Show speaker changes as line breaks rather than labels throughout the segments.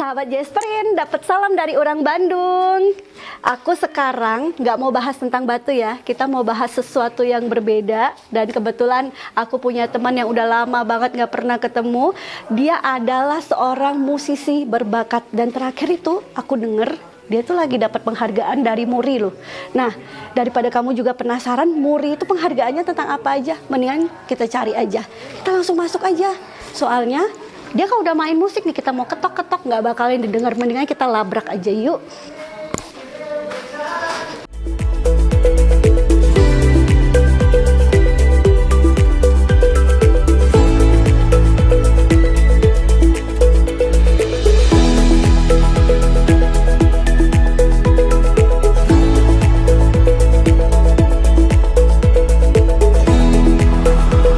Sahabat Jasperin, dapat salam dari orang Bandung. Aku sekarang nggak mau bahas tentang batu ya. Kita mau bahas sesuatu yang berbeda. Dan kebetulan aku punya teman yang udah lama banget nggak pernah ketemu. Dia adalah seorang musisi berbakat. Dan terakhir itu aku denger dia tuh lagi dapat penghargaan dari Muri loh. Nah, daripada kamu juga penasaran Muri itu penghargaannya tentang apa aja, mendingan kita cari aja. Kita langsung masuk aja. Soalnya dia kalau udah main musik nih, kita mau ketok-ketok nggak bakalan didengar, mendingan kita labrak aja yuk.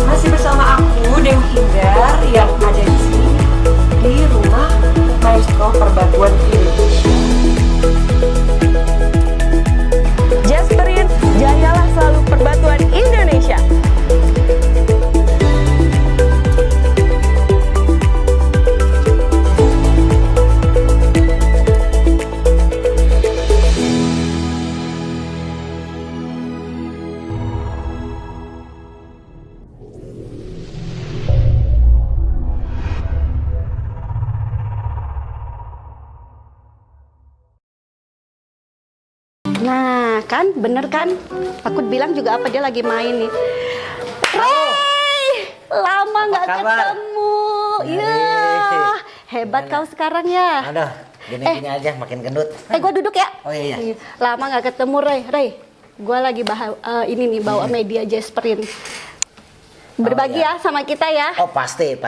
Masih bersama aku, Dewi Hindar, yang ada di sini di rumah Maestro Perbatuan Indonesia. Jasperin, jayalah selalu Perbatuan Indonesia.
Nah kan, bener kan? Aku bilang juga apa dia lagi main nih. Ray, lama nggak ketemu. Iya, hebat kau sekarang ya.
Aduh, gini-gini aja makin gendut.
Gua duduk ya.
Oh iya.
Lama nggak ketemu Ray. Gua lagi ini nih bawa media Jasperin. Berbagi ya sama kita ya.
Oh pasti.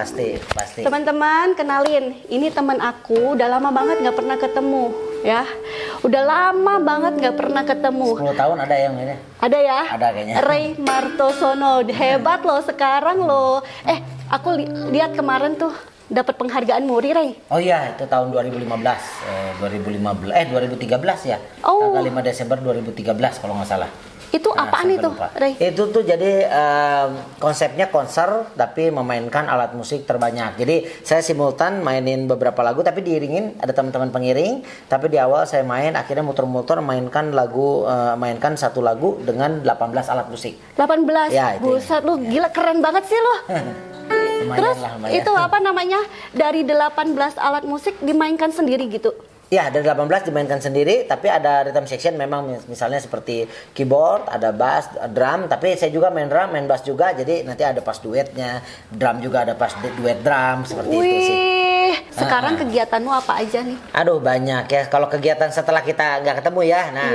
Teman-teman, kenalin, ini teman aku, udah lama banget nggak pernah ketemu ya. Udah lama banget nggak pernah ketemu.
10 tahun ada yang ini.
Ada ya?
Ada kayaknya.
Ray Martosono, hebat loh sekarang loh. Aku lihat kemarin tuh dapat penghargaan Muri, Ray.
Oh iya, itu tahun 2013 ya.
Oh.
Tanggal 5 Desember 2013 kalau nggak salah.
Itu apaan
sampai
itu,
lupa.
Ray?
Itu tuh jadi konsepnya konser tapi memainkan alat musik terbanyak. Jadi saya simultan mainin beberapa lagu tapi diiringin ada teman-teman pengiring. Tapi di awal saya main, akhirnya muter-muter mainkan satu lagu dengan 18 alat musik.
18.
Ya, itu.
Buset lu, gila keren banget sih lu. Terus
lumayan.
itu apa namanya? Dari 18 alat musik dimainkan sendiri gitu.
Ya, dari 18 dimainkan sendiri, tapi ada rhythm section memang misalnya seperti keyboard, ada bass, drum, tapi saya juga main drum, main bass juga, jadi nanti ada pas duetnya, drum juga ada pas duet drum, seperti itu sih.
Wih, sekarang kegiatanmu apa aja nih?
Aduh banyak ya, kalau kegiatan setelah kita nggak ketemu ya, nah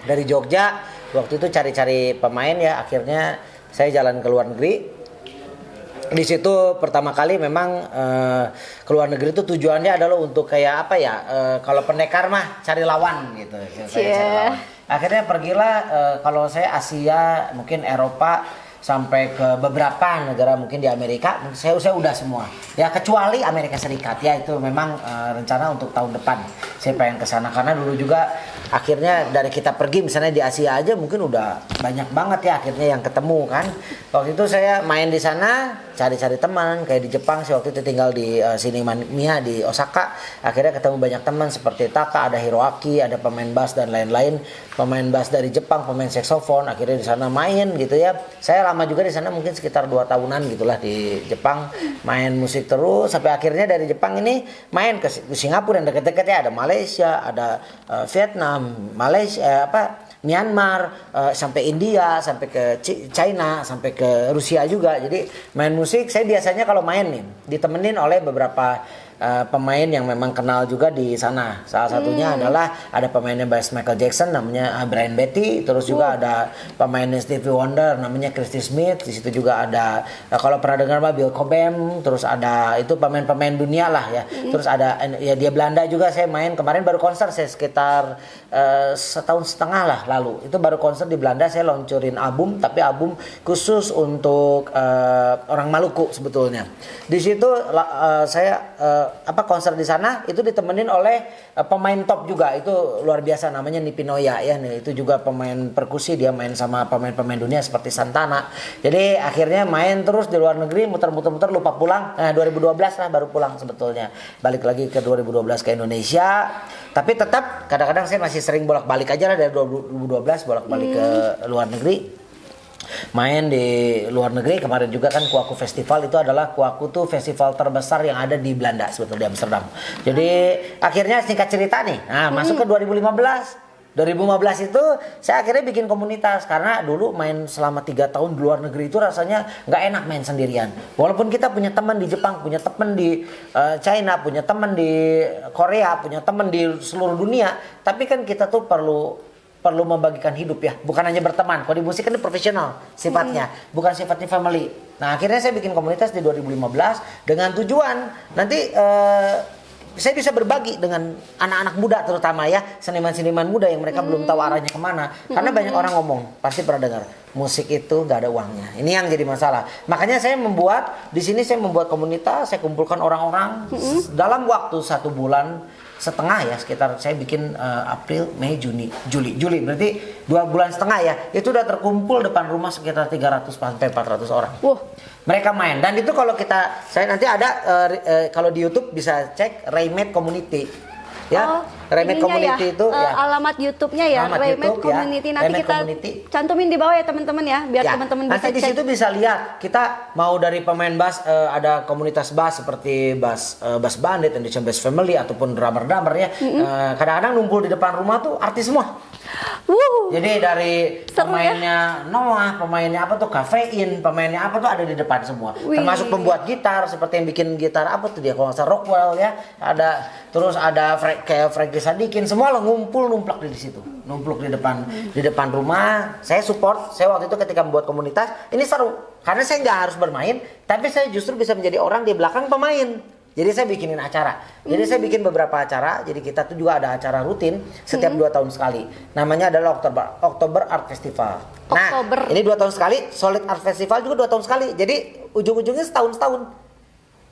dari Jogja, waktu itu cari-cari pemain ya, akhirnya saya jalan ke luar negeri. Di situ pertama kali memang ke luar negeri itu tujuannya adalah untuk kayak apa ya, kalau pendekar mah cari lawan gitu. Saya cari lawan. Akhirnya pergilah kalau saya Asia, mungkin Eropa, sampai ke beberapa negara mungkin di Amerika. Saya udah semua ya, kecuali Amerika Serikat ya, itu memang rencana untuk tahun depan saya pengen ke sana, karena dulu juga akhirnya dari kita pergi misalnya di Asia aja mungkin udah banyak banget ya akhirnya yang ketemu kan. Waktu itu saya main di sana cari-cari teman, kayak di Jepang saya waktu itu tinggal di Shinigami di Osaka, akhirnya ketemu banyak teman seperti Taka, ada Hiroaki, ada pemain bass dan lain-lain, pemain bass dari Jepang, pemain saksofon, akhirnya di sana main gitu ya. Saya lama juga di sana mungkin sekitar 2 tahunan gitulah di Jepang, main musik terus sampai akhirnya dari Jepang ini main ke Singapura yang deket-deket ya, ada Malaysia, ada Vietnam, Malaysia, Myanmar, sampai India, sampai ke China, sampai ke Rusia juga. Jadi main musik saya biasanya kalau main nih ditemenin oleh beberapa pemain yang memang kenal juga di sana. Salah satunya adalah ada pemainnya bass Michael Jackson namanya Brian Betty, terus juga ada pemainnya Stevie Wonder namanya Christy Smith. Di situ juga ada kalau pernah dengar Bill Cobham, terus ada itu pemain-pemain dunia lah ya. Terus ada ya dia Belanda juga saya main kemarin baru konser saya sekitar setahun setengah lah lalu. Itu baru konser di Belanda, saya luncurin album tapi album khusus untuk orang Maluku sebetulnya. Di situ saya konser di sana itu ditemenin oleh pemain top juga, itu luar biasa namanya Nipinoya ya nih, itu juga pemain perkusi, dia main sama pemain-pemain dunia seperti Santana. Jadi akhirnya main terus di luar negeri, muter-muter lupa pulang. Nah 2012 lah baru pulang sebetulnya, balik lagi ke 2012 ke Indonesia. Tapi tetap kadang-kadang saya masih sering bolak-balik aja lah dari 2012 bolak-balik ke luar negeri. Main di luar negeri kemarin juga kan Kuaku Festival, itu adalah Kuaku tuh festival terbesar yang ada di Belanda sebetulnya, di Amsterdam. Jadi akhirnya singkat cerita nih, masuk ke 2015 itu saya akhirnya bikin komunitas, karena dulu main selama 3 tahun di luar negeri itu rasanya nggak enak main sendirian. Walaupun kita punya teman di Jepang, punya teman di China, punya teman di Korea, punya teman di seluruh dunia, tapi kan kita tuh perlu membagikan hidup ya, bukan hanya berteman. Kalau di musik kan ini profesional sifatnya, bukan sifatnya family. Nah akhirnya saya bikin komunitas di 2015 dengan tujuan nanti saya bisa berbagi dengan anak-anak muda, terutama ya seniman-seniman muda yang mereka belum tahu arahnya kemana. Karena banyak orang ngomong, pasti pernah dengar, musik itu nggak ada uangnya. Ini yang jadi masalah. Makanya saya di sini saya membuat komunitas, saya kumpulkan orang-orang dalam waktu 1 bulan setengah ya, sekitar saya bikin April, Mei, Juli, berarti 2 bulan setengah ya, itu udah terkumpul depan rumah sekitar 300 sampai 400 orang. Mereka main, dan itu kalau saya nanti ada kalau di YouTube bisa cek Raymade Community ya. Raymade Community
ya,
itu ya,
alamat YouTube-nya ya, Raymade Community. Nanti
Raymade
kita
Community
cantumin di bawah ya teman-teman ya, biar teman-teman bisa
nanti di situ bisa lihat kita mau dari pemain bass, ada komunitas bass seperti bass bandit, Indonesian Bass Family, ataupun drummer ya. Kadang-kadang numpul di depan rumah tuh artis semua. Jadi dari pemainnya Noah, pemainnya apa tuh Kafein, pemainnya apa tuh ada di depan semua. Termasuk pembuat gitar seperti yang bikin gitar apa tuh dia kalau nggak salah Rockwell ya. Terus ada kayak Frankie Sadikin, semua lo numplak di situ. Numpluk di depan rumah. Saya support. Saya waktu itu ketika membuat komunitas, ini seru karena saya nggak harus bermain, tapi saya justru bisa menjadi orang di belakang pemain. Jadi saya bikinin acara. Jadi saya bikin beberapa acara. Jadi kita tuh juga ada acara rutin setiap 2 tahun sekali. Namanya adalah Oktober Art Festival. Nah, ini 2 tahun sekali. Solid Art Festival juga 2 tahun sekali. Jadi ujung-ujungnya setahun.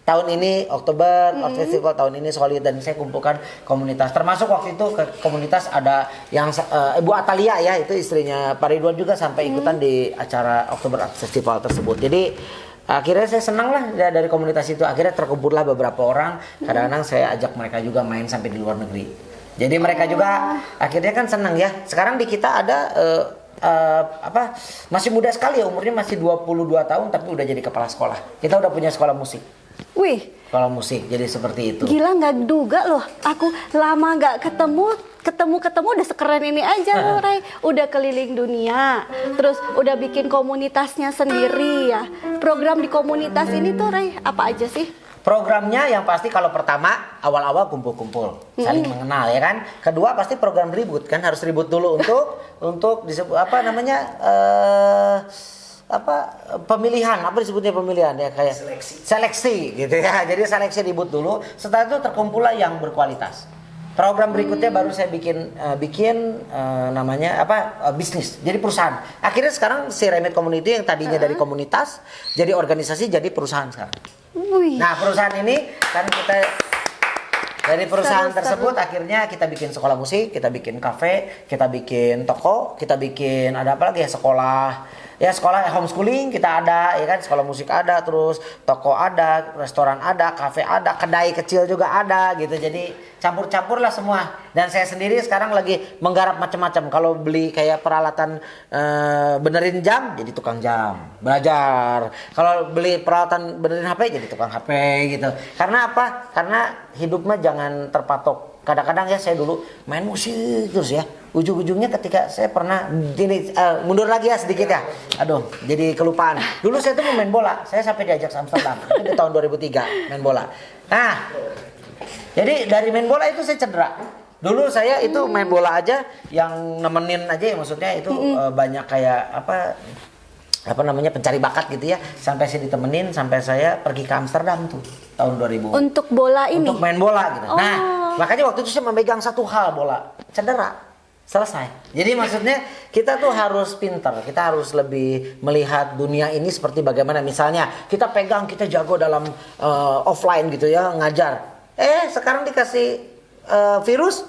Tahun ini Oktober Art Festival, tahun ini Solid, dan saya kumpulkan komunitas. Termasuk waktu itu ke komunitas ada yang Ibu Atalia ya, itu istrinya Pak Ridwan juga sampai ikutan di acara Oktober Art Festival tersebut. Jadi akhirnya saya senang lah dari komunitas itu. Akhirnya terkumpullah beberapa orang. Kadang-kadang saya ajak mereka juga main sampai di luar negeri. Jadi mereka juga akhirnya kan senang ya. Sekarang di kita ada masih muda sekali ya, umurnya masih 22 tahun tapi udah jadi kepala sekolah. Kita udah punya sekolah musik. Sekolah musik, jadi seperti itu.
Gila, nggak duga loh. Aku lama nggak ketemu udah sekeren ini aja loh, Ray. Udah keliling dunia, terus udah bikin komunitasnya sendiri ya. Program di komunitas ini tuh, Ray, apa aja sih?
Programnya yang pasti kalau pertama awal-awal kumpul-kumpul, saling mengenal ya kan. Kedua pasti program ribut kan, harus ribut dulu untuk disebut pemilihan, apa disebutnya pemilihan ya, kayak seleksi gitu ya. Jadi seleksi ribut dulu, setelah itu terkumpullah yang berkualitas. Program berikutnya baru saya bikin namanya bisnis, jadi perusahaan. Akhirnya sekarang si Raymade Community yang tadinya dari komunitas jadi organisasi, jadi perusahaan sekarang. Nah perusahaan ini kan kita dari perusahaan tersebut akhirnya kita bikin sekolah musik, kita bikin kafe, kita bikin toko, kita bikin ada apa lagi ya, sekolah homeschooling kita ada ya kan, sekolah musik ada, terus toko ada, restoran ada, kafe ada, kedai kecil juga ada gitu. Jadi campur-campur lah semua. Dan saya sendiri sekarang lagi menggarap macam-macam. Kalau beli kayak peralatan benerin jam, jadi tukang jam, belajar. Kalau beli peralatan benerin HP, jadi tukang HP gitu. Karena apa? Karena hidup mah jangan terpatok. Kadang-kadang ya saya dulu main musik terus ya. Ujung-ujungnya ketika saya pernah mundur lagi ya sedikit ya. Aduh, jadi kelupaan. Dulu saya tuh mau main bola. Saya sampai diajak ke Amsterdam. Itu di tahun 2003 main bola. Nah, jadi dari main bola itu saya cedera. Dulu saya itu main bola aja yang nemenin aja ya, maksudnya itu banyak kayak apa namanya pencari bakat gitu ya, sampai saya ditemenin sampai saya pergi ke Amsterdam tuh tahun 2000
untuk bola ini,
untuk main bola gitu. Nah makanya waktu itu saya memegang satu hal, bola, cedera, selesai. Jadi maksudnya kita tuh harus pintar, kita harus lebih melihat dunia ini seperti bagaimana. Misalnya kita pegang, kita jago dalam offline gitu ya, ngajar. Sekarang dikasih virus,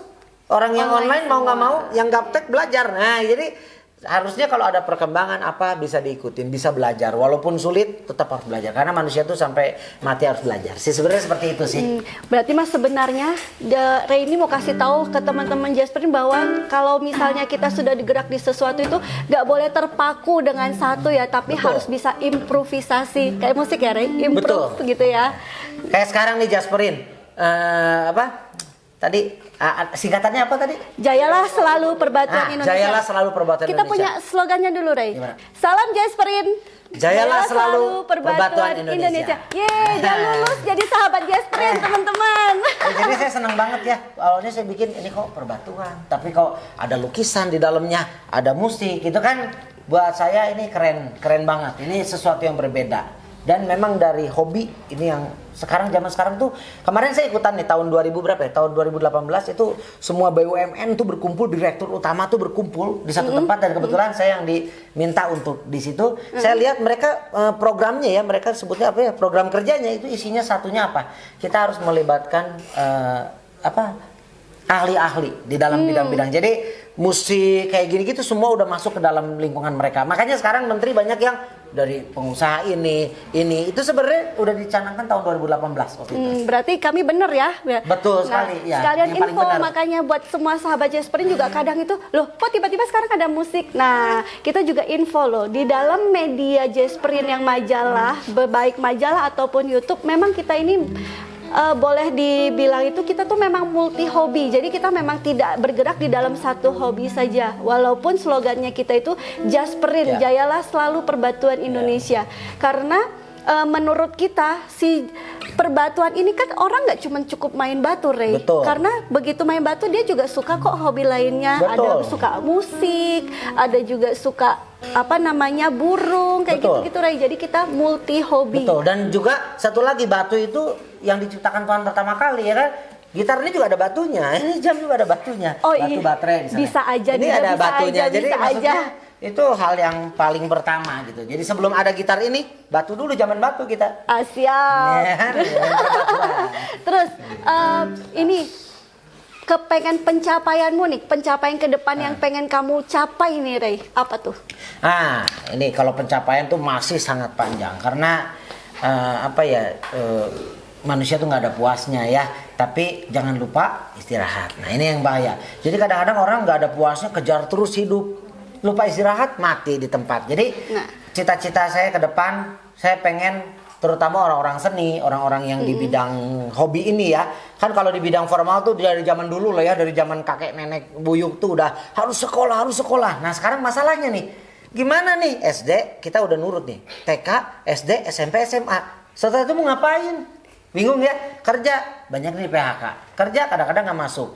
orang yang online mau nggak mau, yang gaptek belajar. Nah, jadi harusnya kalau ada perkembangan apa bisa diikutin, bisa belajar. Walaupun sulit, tetap harus belajar. Karena manusia tuh sampai mati harus belajar. Sebenarnya seperti itu sih.
Berarti Mas sebenarnya Ray ini mau kasih tahu ke teman-teman Jasperin bahwa kalau misalnya kita sudah digerak di sesuatu itu nggak boleh terpaku dengan satu ya, tapi harus bisa improvisasi. Kayak musik ya Ray, improve gitu ya.
Kayak sekarang nih Jasperin, tadi singkatannya apa tadi?
Jayalah selalu perbatuan Indonesia.
Jayalah selalu perbatuan
Kita
Indonesia.
punya slogannya dulu Ray.
Gimana?
Salam Jasperin.
Jayalah selalu perbatuan Indonesia.
Yeay, udah lulus jadi sahabat Jasperin teman-teman.
Jadi saya senang banget ya. Awalnya saya bikin ini kok perbatuan, tapi kok ada lukisan di dalamnya, ada musik, gitu kan. Buat saya ini keren banget. Ini sesuatu yang berbeda. Dan memang dari hobi ini yang zaman sekarang tuh, kemarin saya ikutan nih tahun 2000 berapa ya? Tahun 2018 itu semua BUMN tuh berkumpul, direktur utama tuh berkumpul di satu tempat, dan kebetulan saya yang diminta untuk di situ. Saya lihat mereka programnya ya, mereka sebutnya apa ya? Program kerjanya itu isinya satunya apa? Kita harus melibatkan ahli-ahli di dalam bidang-bidang. Jadi musik kayak gini gitu semua udah masuk ke dalam lingkungan mereka. Makanya sekarang menteri banyak yang dari pengusaha ini itu sebenarnya udah dicanangkan tahun 2018 waktu itu.
Berarti kami bener ya.
Betul sekali ya.
Sekalian
yang paling
info
benar.
makanya buat semua sahabat Jasperin juga kadang itu loh kok tiba-tiba sekarang ada musik. Nah kita juga info loh di dalam media Jasperin yang majalah, baik majalah ataupun YouTube, memang kita ini boleh dibilang itu kita tuh memang multi hobi. Jadi kita memang tidak bergerak di dalam satu hobi saja. Walaupun slogannya kita itu Jasperin, jayalah selalu perbatuan Indonesia. Karena menurut kita si perbatuan ini kan orang nggak cuma cukup main batu, Ray.
Betul.
Karena begitu main batu dia juga suka kok hobi lainnya.
Betul.
Ada suka musik, ada juga suka burung kayak gitu-gitu, Ray. Jadi kita multi hobi.
Betul. Dan juga satu lagi, batu itu yang diciptakan Tuhan pertama kali ya kan. Gitar ini juga ada batunya, ini jam juga ada batunya. Batu baterai misalnya.
Bisa aja
ini ada
bisa
batunya.
aja,
Jadi
bisa
maksudnya
aja.
itu hal yang paling pertama gitu. Jadi sebelum ada gitar ini, batu dulu, zaman batu kita.
Siap.
Ya,
Terus ini kepengen pencapaianmu nih, pencapaian ke depan yang pengen kamu capai nih, Ray. Apa tuh?
Ini kalau pencapaian tuh masih sangat panjang karena manusia tuh nggak ada puasnya ya. Tapi jangan lupa istirahat. Nah ini yang bahaya. Jadi kadang-kadang orang nggak ada puasnya, kejar terus hidup, lupa istirahat, mati di tempat. Jadi cita-cita saya ke depan, saya pengen terutama orang-orang seni, orang-orang yang di bidang hobi ini ya. Kan kalau di bidang formal tuh dari zaman dulu lah ya, dari zaman kakek nenek buyut tuh udah harus sekolah. Nah sekarang masalahnya nih, gimana nih SD kita udah nurut nih, TK, SD, SMP, SMA. Setelah itu mau ngapain? Bingung ya, kerja banyak nih PHK, kerja kadang-kadang nggak masuk,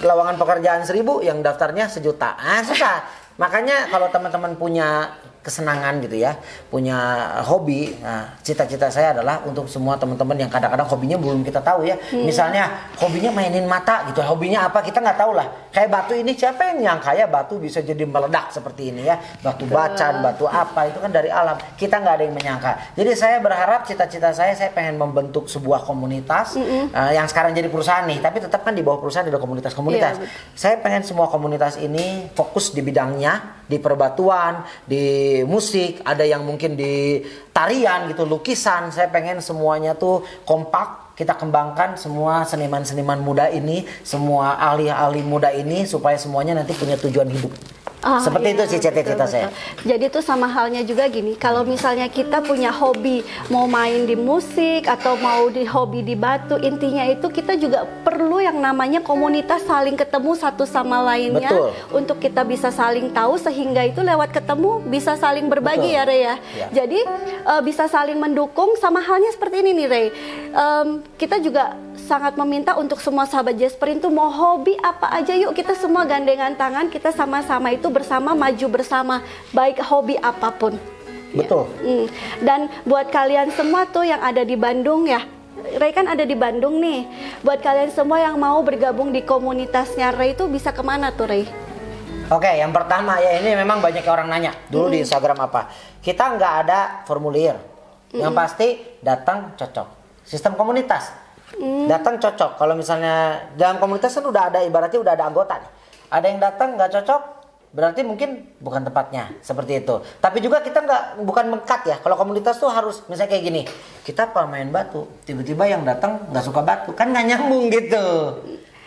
lowongan pekerjaan 1000 yang daftarnya 1 juta, susah. Makanya kalau teman-teman punya kesenangan gitu ya, punya hobi, nah cita-cita saya adalah untuk semua teman-teman yang kadang-kadang hobinya belum kita tahu ya, misalnya hobinya mainin mata gitu, hobinya apa kita nggak tahu lah. Kayak batu ini, siapa yang nyangka ya batu bisa jadi meledak seperti ini ya, batu bacan, batu apa itu kan dari alam, kita nggak ada yang menyangka. Jadi saya berharap cita-cita saya pengen membentuk sebuah komunitas yang sekarang jadi perusahaan nih, tapi tetap kan di bawah perusahaan ada komunitas-komunitas. Saya pengen semua komunitas ini fokus di bidangnya, di perbatuan, di musik, ada yang mungkin di tarian gitu, lukisan. Saya pengen semuanya tuh kompak, kita kembangkan semua seniman-seniman muda ini, semua ahli-ahli muda ini supaya semuanya nanti punya tujuan hidup. Seperti itu sih cita-cita saya.
Jadi itu sama halnya juga gini, kalau misalnya kita punya hobi, mau main di musik atau mau di hobi di batu, intinya itu kita juga perlu yang namanya komunitas, saling ketemu satu sama lainnya.
Betul.
Untuk kita bisa saling tahu, sehingga itu lewat ketemu bisa saling berbagi.
Betul.
Ya Ray ya.
Jadi
bisa saling mendukung, sama halnya seperti ini nih Ray. Kita juga sangat meminta untuk semua sahabat Jasperin tuh mau hobi apa aja, yuk kita semua gandengan tangan, kita sama-sama itu bersama maju bersama, baik hobi apapun.
Betul.
Ya. Dan buat kalian semua tuh yang ada di Bandung ya, Ray kan ada di Bandung nih. Buat kalian semua yang mau bergabung di komunitasnya Ray itu bisa kemana tuh Ray?
Oke, yang pertama ya, ini memang banyak orang nanya dulu di Instagram apa. Kita nggak ada formulir. Yang pasti datang cocok. Sistem komunitas. Datang cocok. Kalau misalnya dalam komunitas kan udah ada, ibaratnya udah ada anggota nih. Ada yang datang nggak cocok, berarti mungkin bukan tempatnya, seperti itu. Tapi juga kita bukan mengkat ya. Kalau komunitas tuh harus misalnya kayak gini, kita pemain batu, tiba-tiba yang datang nggak suka batu, kan nggak nyambung gitu.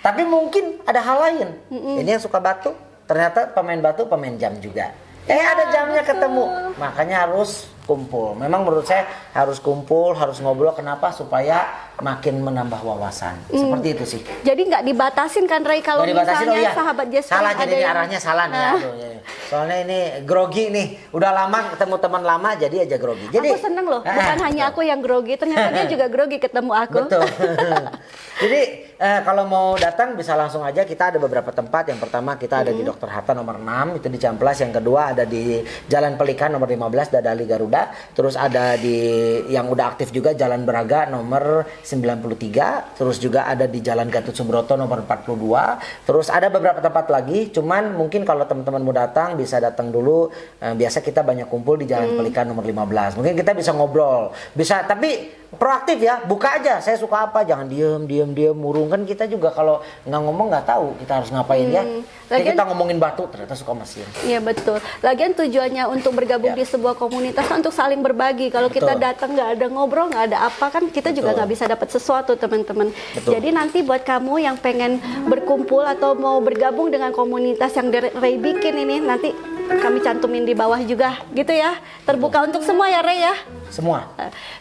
Tapi mungkin ada hal lain. Ini yang suka batu, ternyata pemain batu, pemain jam juga. Ada jamnya ketemu, makanya harus kumpul. Memang menurut saya harus kumpul, harus ngobrol. Kenapa? Supaya makin menambah wawasan. Seperti itu sih.
Jadi nggak dibatasin kan Ray kalau misalnya sahabat Just Friend
salah,
ada
jadi ini
yang...
arahnya salah nih. Aduh, ya. Soalnya ini grogi nih, udah lama ketemu teman lama jadi aja grogi. Jadi
aku seneng loh, bukan hanya aku yang grogi, ternyata dia juga grogi ketemu aku.
Betul. Jadi kalau mau datang bisa langsung aja, kita ada beberapa tempat. Yang pertama kita ada di Dr. Hatta nomor 6 itu di Ciamplas. Yang kedua ada di Jalan Pelikan nomor 15 Dadali Garuda. Terus ada di yang udah aktif juga Jalan Braga nomor 93. Terus juga ada di Jalan Gatot Subroto nomor 42. Terus ada beberapa tempat lagi. Cuman mungkin kalau teman-teman mau datang bisa datang dulu. Biasa kita banyak kumpul di Jalan Pelikan nomor 15. Mungkin kita bisa ngobrol. Bisa, tapi proaktif ya, buka aja. Saya suka apa, jangan diem murung. Kan kita juga kalau nggak ngomong nggak tahu kita harus ngapain ya. Lagian, kita ngomongin batu ternyata suka mesin.
Iya betul. Lagian tujuannya untuk bergabung di sebuah komunitas untuk saling berbagi. Kalau kita datang nggak ada ngobrol, nggak ada apa, kan kita juga nggak bisa dapat sesuatu, teman-teman. Jadi nanti buat kamu yang pengen berkumpul atau mau bergabung dengan komunitas yang Ray bikin ini, nanti kami cantumin di bawah juga gitu ya. Terbuka untuk semua ya Ray ya.
Semua.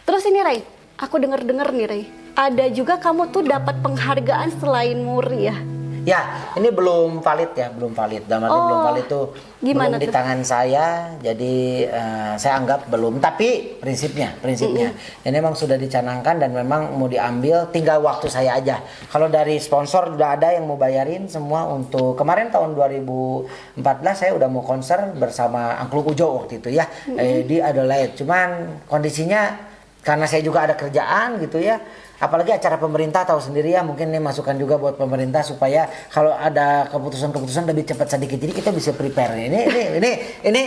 Terus ini Ray, aku denger nih Ray, ada juga kamu tuh dapat penghargaan selain Muri ya?
Ya, ini belum valid ya, belum valid. Dalam arti belum valid tuh belum di tangan saya, jadi saya anggap belum. Tapi prinsipnya, ini memang sudah dicanangkan dan memang mau diambil, tinggal waktu saya aja. Kalau dari sponsor udah ada yang mau bayarin semua untuk kemarin tahun 2014 saya udah mau konser bersama Angklung Ujo waktu itu ya di Adelaide. Cuman kondisinya karena saya juga ada kerjaan gitu ya. Apalagi acara pemerintah tahu sendiri ya, mungkin ini masukan juga buat pemerintah supaya kalau ada keputusan-keputusan lebih cepat sedikit, jadi kita bisa prepare. Ini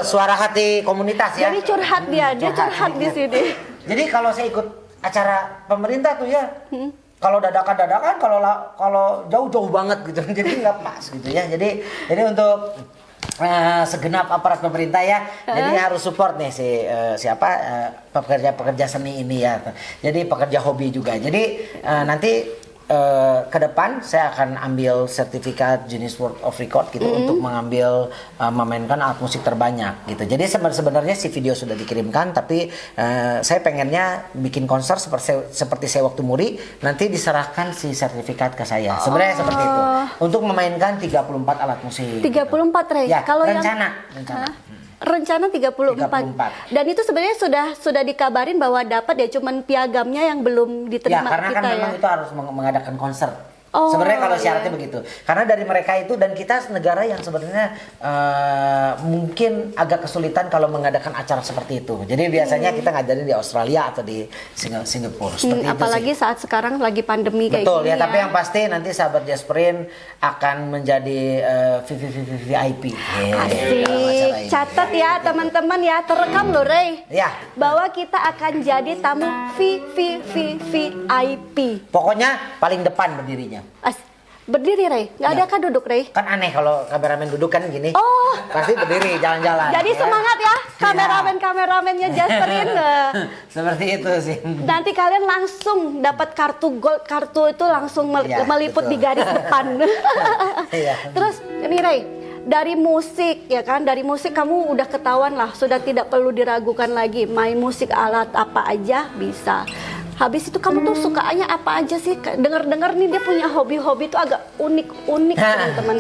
suara hati komunitas ya.
Jadi curhat dia curhat di sini.
Jadi kalau saya ikut acara pemerintah tuh ya, kalau dadakan, kalau jauh-jauh banget gitu, jadi nggak pas gitu ya. Jadi untuk segenap aparat pemerintah ya, jadi harus support nih pekerja seni ini ya. Jadi pekerja hobi juga. Jadi nanti ke depan saya akan ambil sertifikat Guinness World of Record gitu untuk mengambil memainkan alat musik terbanyak gitu. Jadi sebenarnya si video sudah dikirimkan, tapi saya pengennya bikin konser seperti saya waktu Muri, nanti diserahkan si sertifikat ke saya. Sebenarnya seperti itu. Untuk memainkan 34 alat musik.
34 Ray.
Ya,
kalau rencana 34. Dan itu sebenarnya sudah dikabarin bahwa dapat ya, cuman piagamnya yang belum diterima
ya, karena
kita
kan
ya.
memang itu harus mengadakan konser. Sebenarnya kalau syaratnya begitu, karena dari mereka itu, dan kita negara yang sebenarnya mungkin agak kesulitan kalau mengadakan acara seperti itu. Jadi biasanya kita ngajarin di Australia atau di Singapura. Seperti
apalagi
itu sih.
Saat sekarang lagi pandemi kayak
betul,
gini
ya. Tapi yang pasti nanti sahabat Just Friend akan menjadi VIP.
Asik. Catat ya teman-teman ya, terekam loh Ray.
Ya.
Bahwa kita akan jadi tamu VIP.
Pokoknya paling depan berdirinya.
Berdiri Ray, nggak ada kan duduk Ray?
Kan aneh kalau kameramen duduk kan gini. Pasti berdiri jalan-jalan.
Jadi semangat ya kameramennya Just Friend.
Seperti itu sih.
Nanti kalian langsung dapat kartu gold, kartu itu langsung meliput di garis depan. Terus ini Ray, dari musik ya kan, dari musik kamu udah ketahuan lah, sudah tidak perlu diragukan lagi, main musik alat apa aja bisa. Habis itu kamu tuh sukanya apa aja sih? Dengar-dengar nih dia punya hobi-hobi itu agak unik-unik teman-teman.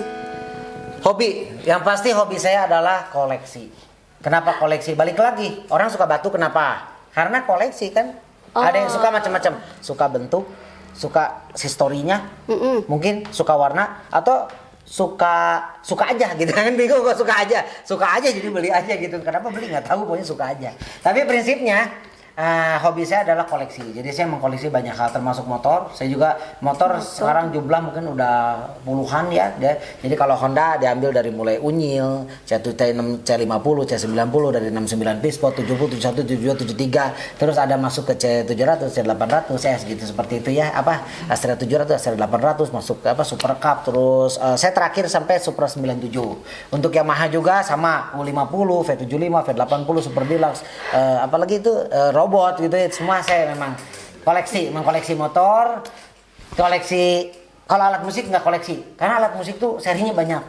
Hobi, yang pasti hobi saya adalah koleksi. Kenapa koleksi? Balik lagi, orang suka batu kenapa? Karena koleksi kan. Ada yang suka macam-macam, suka bentuk, suka historinya, mungkin suka warna, atau suka aja gitu kan. Bingung kok suka aja jadi beli aja gitu. Kenapa beli nggak tahu, pokoknya suka aja. Tapi prinsipnya hobi saya adalah koleksi. Jadi saya mengkoleksi banyak hal termasuk motor. Saya juga motor sekarang jumlah mungkin udah puluhan ya. Jadi kalau Honda diambil dari mulai Unyil, C1, C6, C50, C90 dari 69 Pispo, 70, 71, 72, 73. Terus ada masuk ke C700, C800, S gitu seperti itu ya. Astra 700, Astra 800 masuk ke Super Cup. Terus saya terakhir sampai Supra 97. Untuk Yamaha juga sama U50, V75, V80, Super Deluxe. Apalagi itu robot gitu ya, semua saya memang mengkoleksi motor, koleksi. Kalau alat musik nggak koleksi, karena alat musik tuh serinya banyak.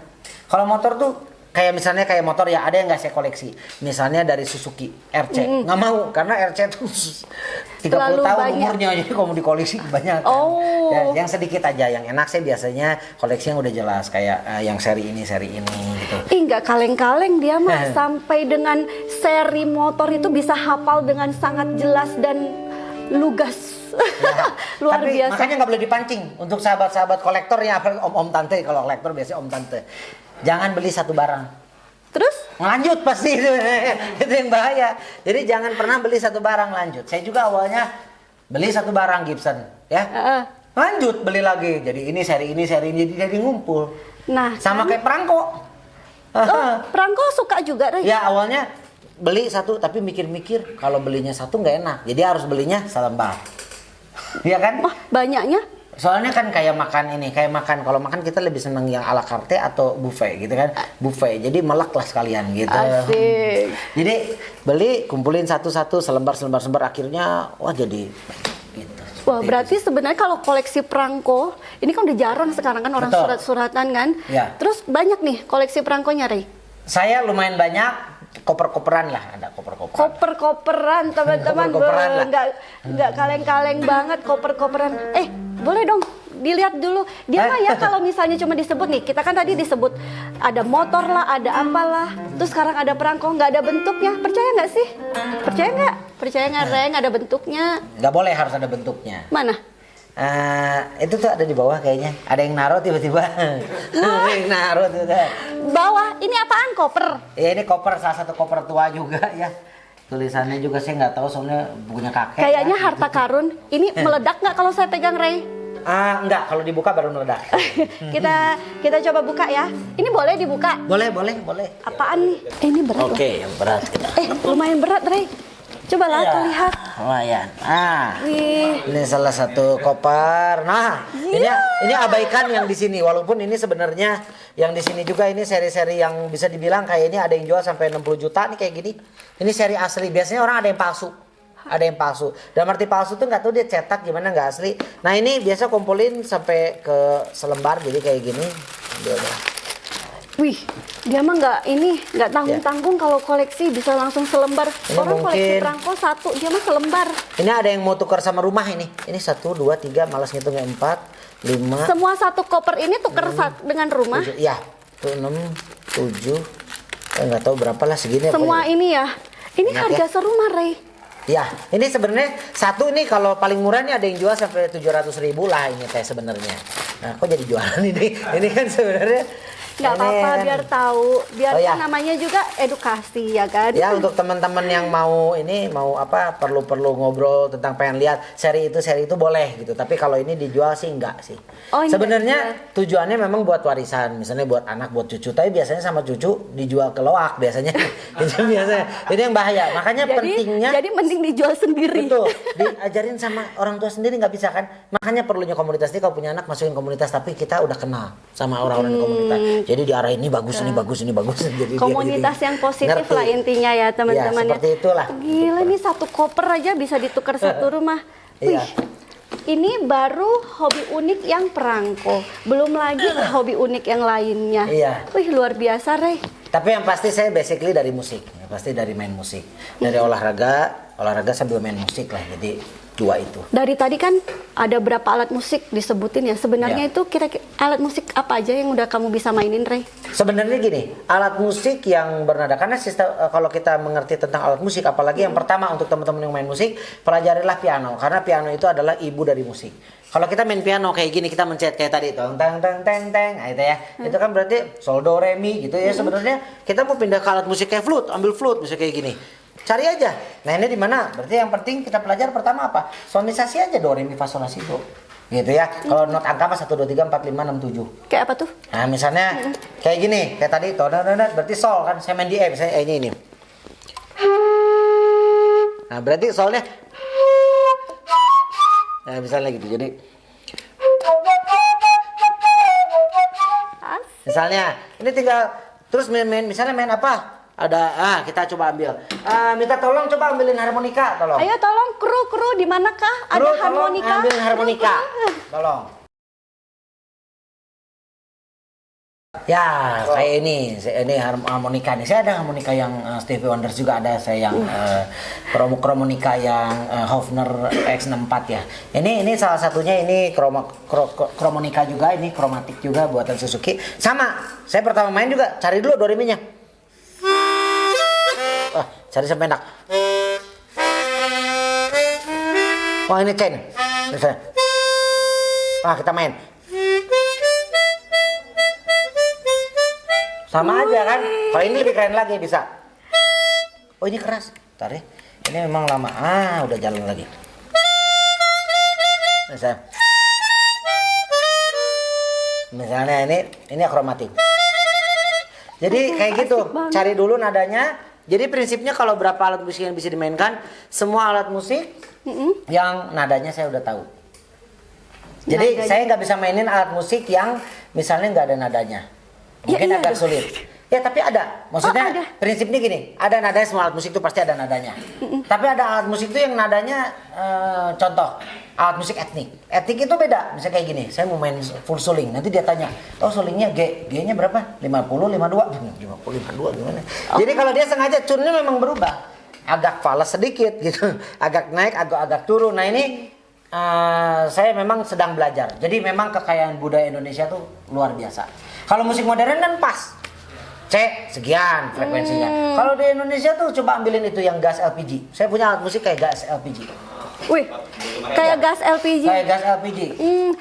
Kalau motor tuh misalnya kayak motor ya ada yang nggak saya koleksi. Misalnya dari Suzuki RC, nggak mau karena RC tuh 30
Terlalu
tahun
banyak.
umurnya, jadi kalau mau dikoleksi banyak.
Oh.
Ya, yang sedikit aja, yang enak saya biasanya koleksi yang udah jelas kayak yang seri ini gitu.
Ih, nggak kaleng-kaleng dia mah sampai dengan seri motor itu bisa hafal dengan sangat jelas dan lugas.
Ya,
Luar
tapi
biasa.
makanya nggak boleh dipancing untuk sahabat-sahabat kolektor ya, apalagi om-om tante. Kalau kolektor biasanya om tante, jangan beli satu barang
Terus
lanjut pasti itu yang bahaya. Jadi jangan pernah beli satu barang lanjut. Saya juga awalnya beli satu barang Gibson ya, lanjut beli lagi, jadi ini seri ini jadi ngumpul.
nah,
Sama kayak perangko.
Perangko suka juga, Rey.
Ya awalnya beli satu tapi mikir-mikir kalau belinya satu nggak enak, jadi harus belinya selembar. Iya kan?
Wah, banyaknya.
Soalnya kan kayak makan kalau makan kita lebih seneng yang ala carte atau buffet gitu kan, buffet. Jadi melek lah sekalian gitu.
Asik.
Jadi beli, kumpulin satu-satu selembar akhirnya wah jadi gitu.
Wah, berarti sebenarnya kalau koleksi perangko, ini kan udah jarang sekarang kan orang
Betul.
surat-suratan kan.
Ya.
Terus banyak nih koleksi perangkonya, Rey.
Saya lumayan banyak koper-koperan lah, ada koper-koperan.
Koper-koperan, teman-teman.
Koper-koperan lah.
Nggak kaleng-kaleng banget koper-koperan. Boleh dong dilihat dulu. Dia mah ya kalau misalnya cuma disebut nih, kita kan tadi disebut ada motor lah, ada apalah. Terus sekarang ada perangko, nggak ada bentuknya. Percaya nggak sih? Percaya nggak? Percaya nggak, Reng? Ada bentuknya?
Nggak boleh, harus ada bentuknya.
Mana?
Itu tuh ada di bawah kayaknya. Ada yang naruh tiba-tiba. Ada yang naruh tuh.
Bawah, ini apaan? Koper?
Ya ini koper, salah satu koper tua juga ya. Tulisannya juga saya nggak tahu soalnya bukunya kakek.
Kayaknya
ya,
harta
gitu.
karun. Ini meledak nggak kalau saya pegang, Rey?
Enggak, kalau dibuka baru meledak.
kita coba buka ya. Ini boleh dibuka?
Boleh.
Apaan nih? Ini berat loh.
Oke, yang berat kita.
Lumayan berat, Rey. Coba lah
Ya,
terlihat.
lumayan.
Wih.
Ini salah satu koper. Nah, ini abaikan yang di sini. Walaupun ini sebenarnya yang di sini juga ini seri-seri yang bisa dibilang kayak ini ada yang jual sampai 60 juta nih kayak gini. Ini seri asli. Biasanya orang ada yang palsu. Dan arti palsu tuh nggak tahu dia cetak gimana, nggak asli. Nah ini biasa kumpulin sampai ke selembar jadi kayak gini.
Wih, dia mah nggak tanggung-tanggung kalau koleksi bisa langsung selembar.
Ini
Orang koleksi
mungkin-
perangko satu, dia mah selembar.
Ini ada yang mau tukar sama rumah ini. Ini 1, 2, 3, malas ngitungnya 4, 5,
Semua satu koper ini tuker dengan rumah.
7, ya, 6, 7, nggak tahu berapa lah segini.
Semua
pokoknya.
ini ya. Ini
Banyak
harga
ya.
serumah, Rey.
Ya, ini sebenarnya satu nih kalau paling murah nih ada yang jual sampai 700.000 lah ini teh sebenarnya. Nah, kok jadi jualan ini? Ini kan sebenarnya
Nggak
ini
apa-apa,
kan-
biar tahu. Biar
Oh, ya.
kan namanya juga edukasi ya kan.
Ya untuk teman-teman yang mau perlu ngobrol tentang pengen lihat seri itu boleh gitu. Tapi kalau ini dijual sih enggak sih.
Oh, ini
Sebenarnya tujuannya memang buat warisan, misalnya buat anak, buat cucu. Tapi biasanya sama cucu dijual ke loak biasanya. Itu biasanya. Ini yang bahaya. Makanya pentingnya
Jadi mending dijual sendiri.
betul diajarin sama orang tua sendiri nggak bisa kan. Makanya perlunya komunitas ini, kalau punya anak masukin komunitas tapi kita udah kenal sama orang-orang di komunitas. Jadi diarahin ini bagus, ini bagus, ini bagus. Jadi dia
Komunitas
jadi
yang positif
ngerti.
lah intinya ya teman-teman.
Ya, seperti itulah.
Gila nih satu koper aja bisa ditukar satu rumah. Wih,
Iya.
ini baru hobi unik yang perangko. Belum lagi hobi unik yang lainnya.
Iya.
Wih, luar biasa, Rey.
Tapi yang pasti saya basically dari musik, pasti dari main musik, dari olahraga sambil main musik lah. Jadi dua itu.
Dari tadi kan ada berapa alat musik disebutin ya. Sebenarnya
Ya.
itu kira-kira alat musik apa aja yang udah kamu bisa mainin, Rey?
Sebenarnya gini, alat musik yang bernada, karena sistem kalau kita mengerti tentang alat musik, apalagi yang pertama untuk teman-teman yang main musik, pelajarilah piano, karena piano itu adalah ibu dari musik. Kalau kita main piano kayak gini, kita mencet kayak tadi, tong tang tang teng teng, nah itu ya, itu kan berarti sol do re mi gitu ya. Sebenarnya kita mau pindah ke alat musik kayak flute, ambil flute bisa kayak gini. cari aja. Nah ini di mana? Berarti yang penting kita pelajari pertama apa? Sonisasi aja do, re mi fa sol la si do. Gitu ya. Kalau not angka apa 1 2 3 4 5 6 7.
Kayak apa tuh?
Nah misalnya kayak gini, kayak tadi do berarti sol kan. Saya main di E misalnya ini. Nah berarti solnya. Nah misalnya gitu. Jadi misalnya ini tinggal terus main misalnya main apa? Ada kita coba ambil. Minta tolong coba ambilin harmonika, tolong.
Ayo tolong kru di manakah ada
Bro,
harmonika?
tolong ambilin harmonika. Tolong. Ya, kayak ini harmonika nih. Saya ada harmonika yang Stevie Wonder juga ada. Saya yang harmonika yang Hofner X64 ya. Ini salah satunya ini harmonika juga, ini kromatik juga buatan Suzuki. Sama, saya pertama main juga cari dulu do re mi-nya. Cari sampai enak. Wah ini Ken. Misalnya. Kita main. Sama aja kan? Kalau ini lebih keren lagi bisa. Oh ini keras. Bentar ya. Ini memang lama. Udah jalan lagi. Misalnya ini akromatik. Jadi kayak gitu. Cari dulu nadanya. Jadi prinsipnya kalau berapa alat musik yang bisa dimainkan, semua alat musik yang nadanya saya udah tahu. Jadi saya nggak bisa mainin alat musik yang misalnya nggak ada nadanya. Mungkin agak sulit. Ya tapi ada. Maksudnya prinsipnya gini, ada nadanya, semua alat musik itu pasti ada nadanya. Tapi ada alat musik itu yang nadanya contoh alat musik etnik. Etnik itu beda. Misalnya kayak gini, saya mau main full suling. Nanti dia tanya, "Oh, sulingnya G-nya berapa? 50, 52." 50, 52 gimana? Jadi kalau dia sengaja tune-nya memang berubah. Agak fals sedikit gitu. Agak naik, agak turun. Nah, ini saya memang sedang belajar. Jadi memang kekayaan budaya Indonesia tuh luar biasa. Kalau musik modern kan pas. C sekian frekuensinya. Kalau di Indonesia tuh coba ambilin itu yang gas LPG. Saya punya alat musik kayak gas LPG.
Wih, kayak gas LPG.
Kayak gas LPG.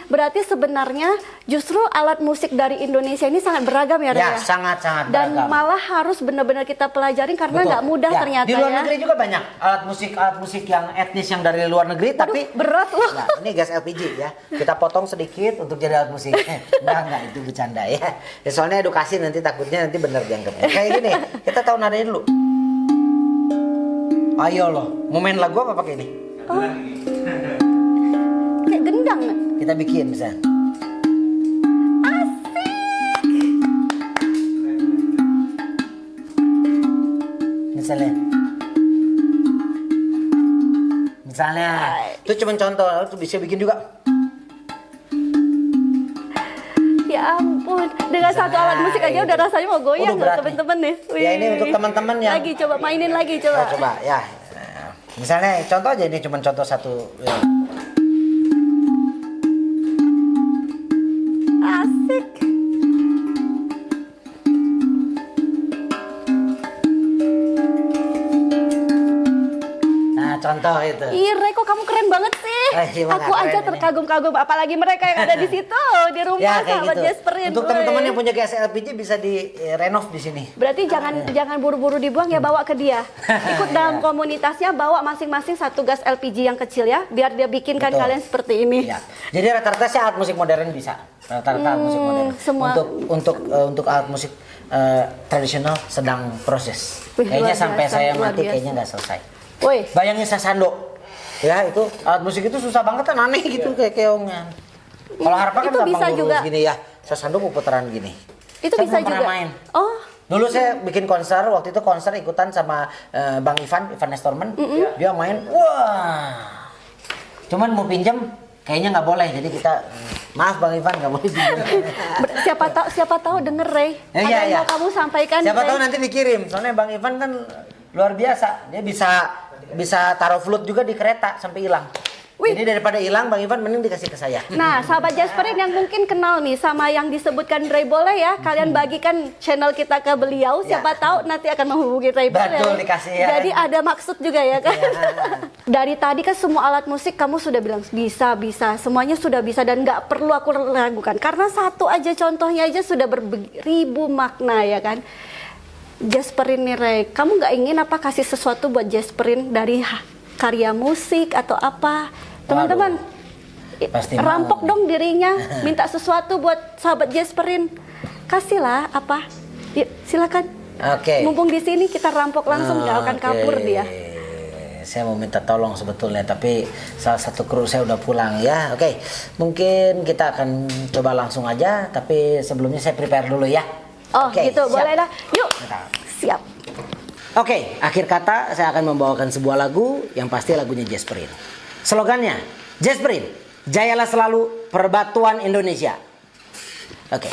Berarti sebenarnya justru alat musik dari Indonesia ini sangat beragam ya, Ray?
Ya, sangat-sangat
dan
beragam.
Malah harus benar-benar kita pelajarin karena nggak mudah ternyata
di luar
ya.
negeri juga banyak alat musik yang etnis yang dari luar negeri.
Waduh,
tapi
berat loh.
Nah, ini gas LPG ya. Kita potong sedikit untuk jadi alat musik. Enggak, itu bercanda ya. Soalnya edukasi nanti takutnya nanti bener dianggapnya. Kayak gini, kita tahu nadanya dulu. Ayo loh, mau main lagu apa pakai ini?
Kayak gendang.
Kita bikin misalnya. Misalnya, itu cuma contoh, itu bisa bikin juga.
Ya ampun, dengan satu alat musik aja udah rasanya mau goyang loh teman-teman nih.
Ya ini untuk teman-teman yang
lagi coba mainin lagi coba.
Coba ya. Misalnya contoh aja, ini cuma contoh satu. Ya.
Asik.
Nah contoh itu.
Ih, Ray, kok kamu keren banget sih. Aku aja terkagum-kagum, apalagi mereka yang ada di situ di rumah
ya,
sahabat
gitu.
Jasperin.
Untuk teman-teman yang punya gas LPG bisa di renov di sini.
Berarti jangan buru-buru dibuang ya, bawa ke dia. Ikut dalam komunitasnya, bawa masing-masing satu gas LPG yang kecil ya, biar dia bikinkan kalian seperti ini.
Ya. Jadi rata-rata sih alat musik modern bisa. Rata-rata alat musik modern.
Semua.
Untuk alat musik tradisional sedang proses.
Wih,
Kayaknya
luar
sampai
biasa,
saya
luar
mati
biasa.
kayaknya nggak selesai.
Woi,
Bayangin sasando. Ya itu alat musik itu susah banget kan, aneh gitu kayak keongan. Kalau harpa kan
itu bisa
gampang
juga.
lurus gini ya. Sasando putaran gini.
itu
Saya
bisa
belum pernah
juga.
main.
Oh,
Dulu saya bikin konser, waktu itu konser ikutan sama Bang Ivan Nestorman. Dia main, wah. Cuman mau pinjam, kayaknya nggak boleh. Jadi kita, maaf Bang Ivan, nggak boleh pinjam.
siapa tahu denger, Ray. Ada
Iya,
yang
iya.
mau kamu sampaikan,
Siapa
Ray?
tahu nanti dikirim. Soalnya Bang Ivan kan luar biasa. Dia bisa taruh flute juga di kereta sampai hilang.
Wih.
Jadi daripada hilang, Bang Ivan mending dikasih ke saya.
Nah, sahabat Jasperin yang mungkin kenal nih sama yang disebutkan Ray, boleh ya kalian bagikan channel kita ke beliau. Siapa tahu nanti akan menghubungi Ray.
Betul, dikasih ya.
Jadi ada maksud juga ya kan? Dari tadi kan semua alat musik kamu sudah bilang bisa, semuanya sudah bisa dan nggak perlu aku ragukan. Karena satu aja contohnya aja sudah beribu makna ya kan. Jasperin nih Rey, kamu nggak ingin apa kasih sesuatu buat Jasperin dari karya musik atau apa? Teman-teman,
pasti
rampok
mau.
dong dirinya, minta sesuatu buat sahabat Jasperin. Kasihlah apa? Yuk, silakan.
Oke.
Mumpung di sini kita rampok langsung, nggak akan kabur dia.
Saya mau minta tolong sebetulnya, tapi salah satu kru saya udah pulang ya. Oke, mungkin kita akan coba langsung aja, tapi sebelumnya saya prepare dulu ya.
Oh
Oke,
gitu,
siap.
boleh dah. Yuk, siap.
Oke, akhir kata saya akan membawakan sebuah lagu yang pasti lagunya Jasperin. Slogannya, Jasperin, jayalah selalu Perbatuan Indonesia. Oke.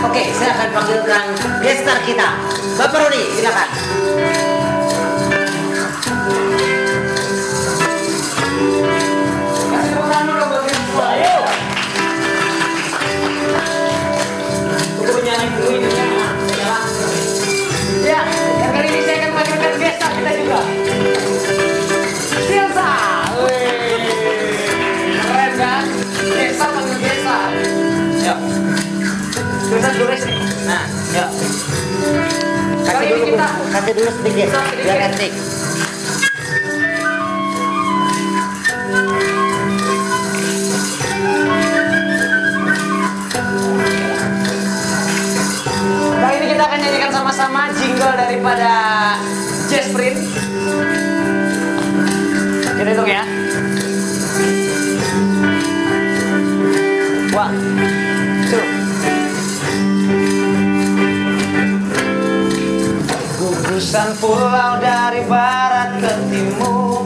Oke, saya akan panggilkan gestar kita. Bapak Rudi, silakan. Kasih tepuk tangan dulu buat kita semua, ayo. Tunggu nyalain dulu ini ya. Ya, dan kali ini saya akan panggilkan gestar kita juga. Silsa. Wih, keren kan? Gestar panggil gestar. Yuk. Tulis nih. Nah, yuk. Kasih dulu, kasih dulu sedikit, biar etik. Kali ini kita akan nyanyikan sama-sama jingle daripada Jasperin. Kita hitung ya. 1, 2. Gugusan pulau dari barat ke timur,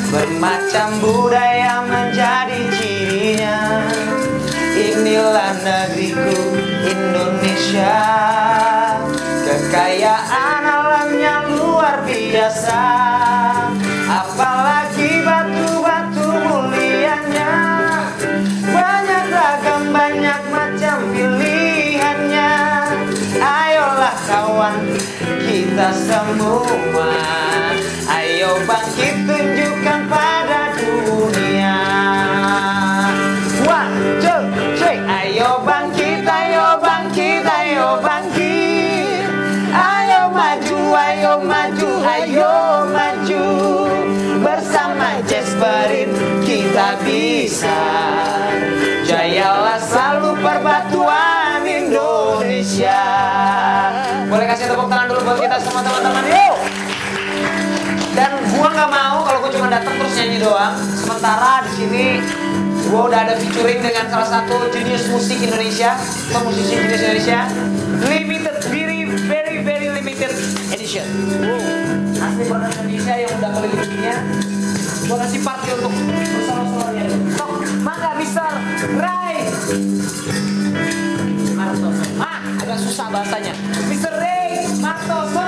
bermacam budaya menjadi cirinya. Inilah negeriku Indonesia, kekayaan alamnya luar biasa. Apalagi batu-batu mulianya, banyak ragam, banyak macam pilihannya. Ayolah kawan, kita semua, ayo bangkit tunjukkan pada dunia. 1, 2, 3. Ayo bangkit, ayo bangkit, ayo bangkit. Ayo maju, ayo maju, ayo maju. Bersama Jasperin kita bisa. Jayalah selalu Perbatuan Indonesia. Boleh kasih tepuk tangan dulu buat kita semua teman-teman, yuk. Dan gua nggak mau kalau gua cuma datang terus nyanyi doang. Sementara di sini gua udah ada featuring dengan salah satu jenius musik Indonesia, atau musisi jenius Indonesia, limited, very limited edition. Asli banget Indonesia yang udah keliling dunia. Gua kasih party untuk bersama-samanya. Sok, mangga Mr. Ray Martoso. Agak susah bahasanya. Mr. Ray Martoso.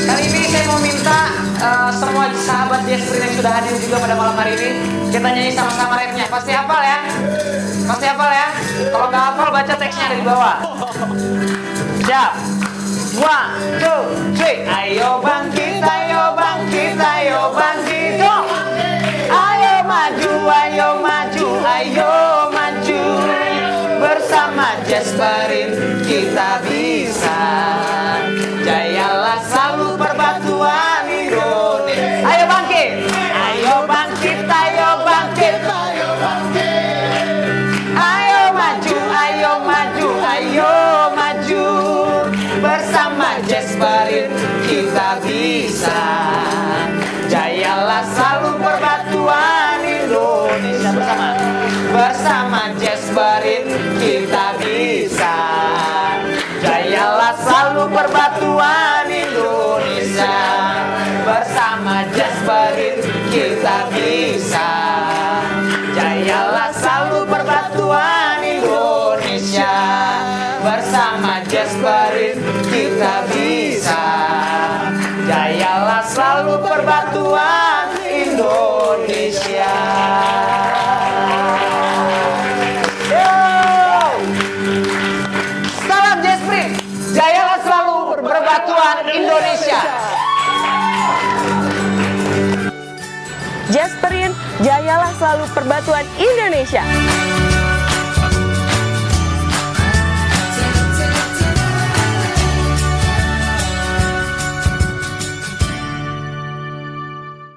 Kali ini saya mau minta semua sahabat Jasper yang sudah hadir juga pada malam hari ini, kita nyanyi sama-sama refnya. Pasti hafal ya? Pasti hafal ya? Kalau nggak hafal baca teksnya ada di bawah. Siap? 1, 2, 3. Ayo bangkit, ayo bangkit, ayo bangkit. Go! Ayo maju, ayo maju, ayo maju. Bersama Jasperin kita bisa. Jayalah selalu Perbatuan Indonesia. Ayo bangkit, ayo bangkit, ayo bangkit, ayo bangkit. Ayo maju, ayo maju, ayo maju. Bersama Jasperin kita bisa. Jayalah selalu Perbatuan Indonesia. Bersama Jasperin kita bisa. Jayalah selalu Perbatuan Indonesia. Bersama Jasperin kita bisa. Jayalah selalu Perbatuan Indonesia. Bersama Jasperin kita bisa. Jayalah selalu Perbatuan Indonesia. Salam Jasperin, jayalah selalu Perbatuan Indonesia.
Jasperin, jayalah selalu Perbatuan Indonesia.